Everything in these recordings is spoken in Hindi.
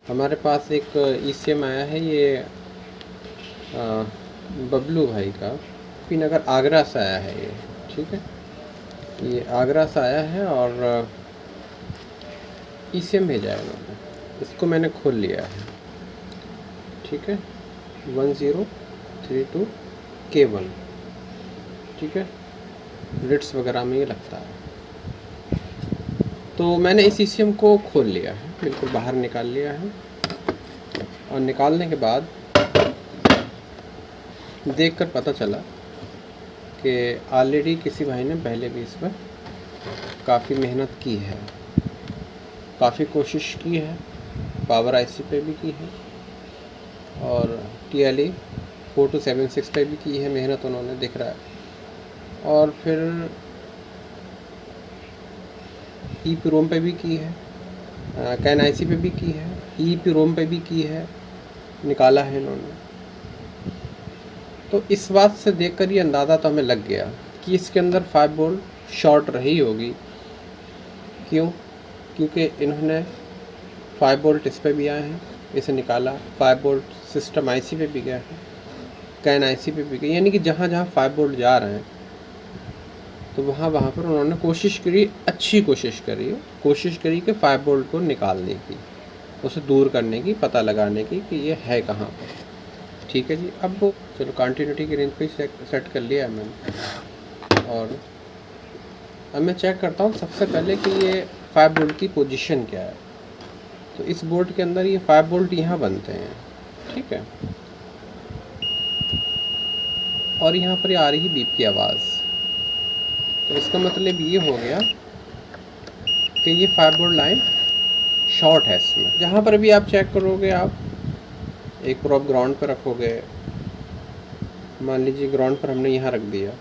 हमारे पास एक ईसीएम आया है, ये बबलू भाई का, नगर आगरा से आया है ये। ठीक है, ये आगरा से आया है और ईसीएम भेजा है उन्होंने। इसको मैंने खोल लिया है। ठीक है, 1032K1। ठीक है, रिट्स वगैरह में ये लगता है। तो मैंने इस ईसीएम को खोल लिया है, बिल्कुल बाहर निकाल लिया है। और निकालने के बाद देखकर पता चला कि ऑलरेडी किसी भाई ने पहले भी इसमें काफ़ी मेहनत की है, काफ़ी कोशिश की है, पावर आईसी पे भी की है और TLE 4276 पे भी की है मेहनत उन्होंने, दिख रहा है। और फिर EEPROM पे भी की है, कैन आईसी पे भी की है, EEPROM पे भी की है, निकाला है इन्होंने। तो इस बात से देखकर ये अंदाज़ा तो हमें लग गया कि इसके अंदर 5 वोल्ट शॉर्ट रही होगी। क्यों? क्योंकि इन्होंने 5 वोल्ट इस पे भी आए हैं, इसे निकाला। 5 वोल्ट सिस्टम आईसी पे भी गया है, कैन आईसी पे भी गया, यानी कि जहाँ जहाँ 5 वोल्ट जा रहे हैं तो वहाँ वहाँ पर उन्होंने कोशिश करी, अच्छी कोशिश करी कि 5 वोल्ट को निकालने की, उसे दूर करने की, पता लगाने की कि ये है कहाँ पर। ठीक है जी, अब वो चलो कंटिन्यूटी की रेंज पे सेट कर लिया है मैंने। और अब मैं चेक करता हूँ सबसे पहले कि ये 5 वोल्ट की पोजीशन क्या है। तो इस बोर्ड के अंदर ये 5 वोल्ट यहाँ बनते हैं। ठीक है, और यहाँ पर आ रही बीप की आवाज़। तो इसका मतलब ये हो गया कि ये 5 वोल्ट लाइन शॉर्ट है इसमें। जहाँ पर भी आप चेक करोगे, आप एक प्रॉप ग्राउंड पर रखोगे, मान लीजिए ग्राउंड पर हमने यहाँ रख दिया।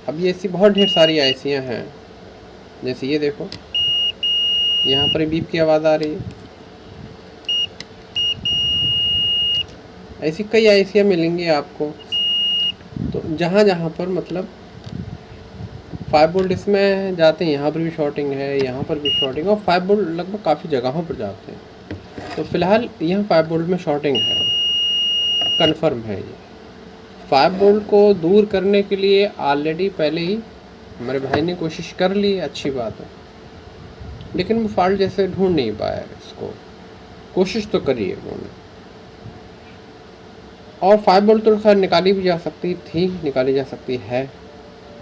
अब ये ऐसी बहुत ढेर सारी आईसियाँ हैं, जैसे ये देखो, यहाँ पर बीप की आवाज़ आ रही है। ऐसी कई आईसियाँ मिलेंगी आपको। तो जहाँ जहाँ पर मतलब 5 वोल्ट इसमें जाते हैं, यहाँ पर भी शॉर्टिंग है, यहाँ पर भी शॉर्टिंग, और 5 वोल्ट लगभग काफ़ी जगहों पर जाते हैं। तो फिलहाल यहाँ 5 वोल्ट में शॉर्टिंग है, कन्फर्म है ये। 5 वोल्ट को दूर करने के लिए ऑलरेडी पहले ही हमारे भाई ने कोशिश कर ली, अच्छी बात है, लेकिन वो फॉल्ट जैसे ढूंढ नहीं पाया इसको। कोशिश तो करी है उन्होंने, और 5 वोल्ट तो खैर निकाली भी जा सकती थी, निकाली जा सकती है।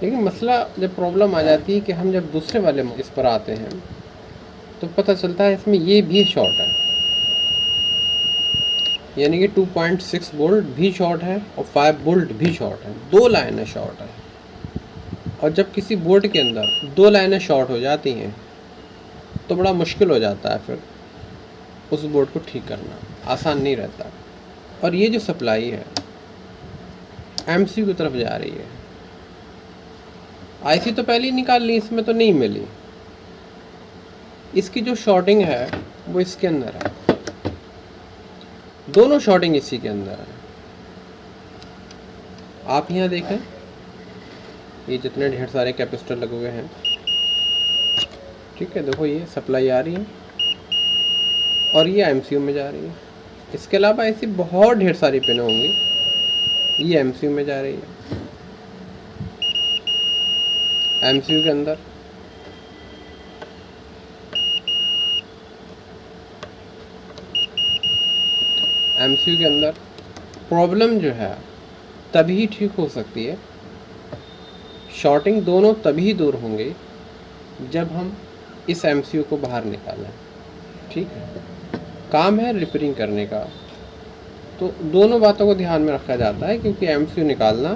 लेकिन मसला जब प्रॉब्लम आ जाती है कि हम जब दूसरे वाले इस पर आते हैं तो पता चलता है इसमें ये भी शॉर्ट है, यानी कि 2.6 वोल्ट भी शॉर्ट है और 5 वोल्ट भी शॉर्ट है, 2 लाइनें शॉर्ट है। और जब किसी बोर्ड के अंदर 2 लाइनें शॉर्ट हो जाती हैं तो बड़ा मुश्किल हो जाता है फिर उस बोर्ड को ठीक करना, आसान नहीं रहता। और ये जो सप्लाई है MCU की तरफ जा रही है, आईसी तो पहले ही निकाल ली, इसमें तो नहीं मिली। इसकी जो शॉर्टिंग है वो इसके अंदर है, दोनों शॉर्टिंग इसी के अंदर है। आप यहाँ देखें, ये जितने ढेर सारे कैपेसिटर लगे हुए हैं, ठीक है, देखो ये सप्लाई आ रही है और ये MCU में जा रही है। इसके अलावा ऐसी बहुत ढेर सारी पिन होंगी, ये MCU में जा रही है, MCU के अंदर प्रॉब्लम जो है तभी ठीक हो सकती है, शॉर्टिंग दोनों तभी दूर होंगे जब हम इस MCU को बाहर निकालें। ठीक है, काम है रिपेयरिंग करने का, तो दोनों बातों को ध्यान में रखा जाता है, क्योंकि MCU निकालना,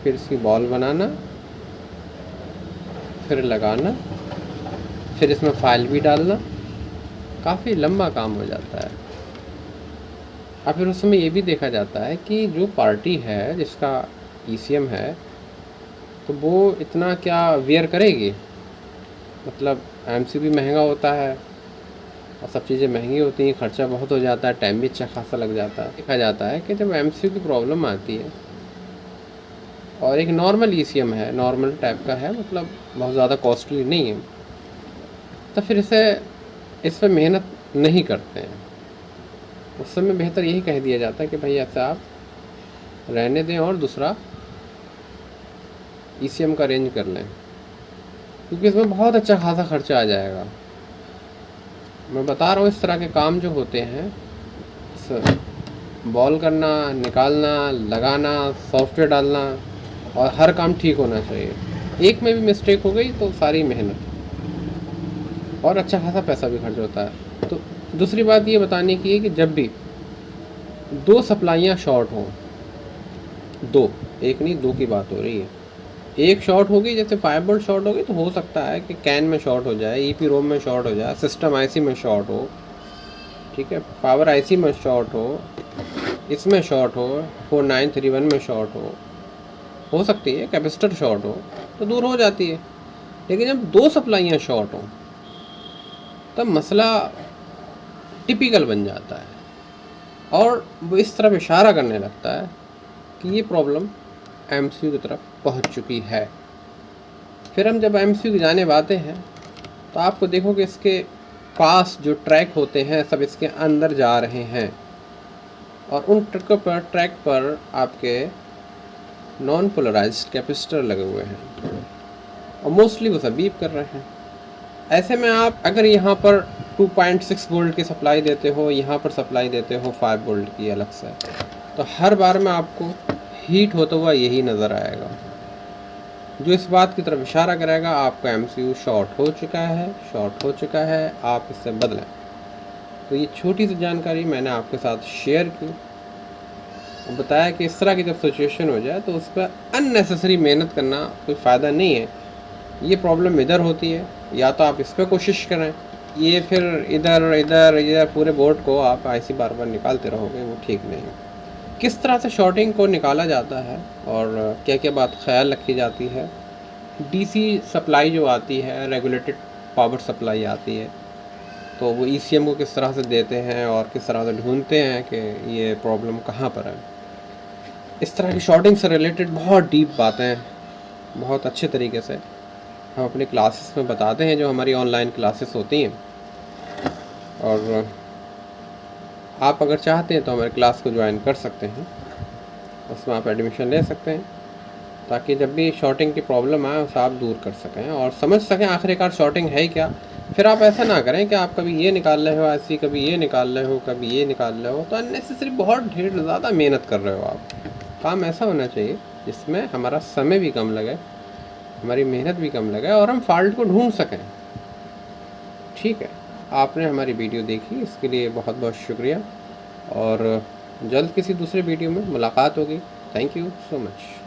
फिर इसकी बॉल बनाना, फिर लगाना, फिर इसमें फाइल भी डालना, काफ़ी लंबा काम हो जाता है। और फिर उस समय ये भी देखा जाता है कि जो पार्टी है जिसका ECM है, तो वो इतना क्या वेयर करेगी। मतलब MCU भी महंगा होता है और सब चीज़ें महंगी होती हैं, खर्चा बहुत हो जाता है, टाइम भी अच्छा खासा लग जाता है। देखा जाता है कि जब MCU की प्रॉब्लम आती है और एक नॉर्मल ECM है, नॉर्मल टाइप का है, मतलब बहुत ज़्यादा कॉस्टली नहीं है, तो फिर इस पर मेहनत नहीं करते हैं। उस समय बेहतर यही कह दिया जाता है कि भाई ऐसा आप रहने दें और दूसरा ECM का अरेंज कर लें, क्योंकि इसमें बहुत अच्छा खासा खर्चा आ जाएगा। मैं बता रहा हूँ इस तरह के काम जो होते हैं, बॉल करना, निकालना, लगाना, सॉफ्टवेयर डालना, और हर काम ठीक होना चाहिए। एक में भी मिस्टेक हो गई तो सारी मेहनत और अच्छा खासा पैसा भी खर्च होता है। तो दूसरी बात ये बताने की है कि जब भी 2 सप्लाइयाँ शॉर्ट हों, 2, एक नहीं 2 की बात हो रही है, एक शॉर्ट होगी, जैसे 5 बोल्ट शॉर्ट होगी तो हो सकता है कि कैन में शॉर्ट हो जाए, EEPROM में शॉर्ट हो जाए, सिस्टम IC में शॉर्ट हो, ठीक है, पावर IC में शॉर्ट हो, इसमें शॉर्ट हो, 4931 में शॉर्ट हो सकती है, कैपेसिटर शॉर्ट हो तो दूर हो जाती है। लेकिन जब 2 सप्लाइयाँ शॉर्ट हो तब मसला टिपिकल बन जाता है, और वो इस तरफ इशारा करने लगता है कि ये प्रॉब्लम MCU की तरफ पहुंच चुकी है। फिर हम जब MCU की जाने आते हैं तो आपको देखो कि इसके पास जो ट्रैक होते हैं सब इसके अंदर जा रहे हैं, और उन ट्रैक पर आपके नॉन पोलराइज्ड कैपेसिटर लगे हुए हैं, और मोस्टली वो सब बीप कर रहे हैं। ऐसे में आप अगर यहाँ पर 2.6 वोल्ट की सप्लाई देते हो, यहाँ पर सप्लाई देते हो 5 वोल्ट की अलग से, तो हर बार में आपको हीट होता हुआ यही नज़र आएगा, जो इस बात की तरफ इशारा करेगा आपका MCU शॉर्ट हो चुका है, आप इससे बदलें। तो ये छोटी सी जानकारी मैंने आपके साथ शेयर की और बताया कि इस तरह की जब सिचुएशन हो जाए तो उस पर अननेसेसरी मेहनत करना कोई फ़ायदा नहीं है। ये प्रॉब्लम इधर होती है, या तो आप इस पर कोशिश करें, ये फिर इधर पूरे बोर्ड को आप IC बार बार निकालते रहोगे, वो ठीक नहीं है। किस तरह से शॉर्टिंग को निकाला जाता है और क्या क्या बात ख्याल रखी जाती है। DC सप्लाई जो आती है, रेगुलेटेड पावर सप्लाई आती है, तो वो ECM को किस तरह से देते हैं और किस तरह से ढूंढते हैं कि ये प्रॉब्लम कहाँ पर है। इस तरह की शॉर्टिंग से रिलेटेड बहुत डीप बातें बहुत अच्छे तरीके से हम अपनी क्लासेस में बताते हैं, जो हमारी ऑनलाइन क्लासेस होती हैं। और आप अगर चाहते हैं तो हमारे क्लास को ज्वाइन कर सकते हैं, उसमें आप एडमिशन ले सकते हैं, ताकि जब भी शॉर्टिंग की प्रॉब्लम आए उसे आप दूर कर सकें और समझ सकें आखिरकार शॉर्टिंग है क्या। फिर आप ऐसा ना करें कि आप कभी ये निकाल रहे हो IC, कभी ये निकाल रहे हो, कभी ये निकाल रहे हो, तो अननेसेसरी बहुत ढेर ज़्यादा मेहनत कर रहे हो आप। काम ऐसा होना चाहिए जिसमें हमारा समय भी कम लगे, हमारी मेहनत भी कम लगे और हम फॉल्ट को ढूंढ सकें। ठीक है, आपने हमारी वीडियो देखी, इसके लिए बहुत बहुत शुक्रिया, और जल्द किसी दूसरे वीडियो में मुलाकात होगी। Thank you so much.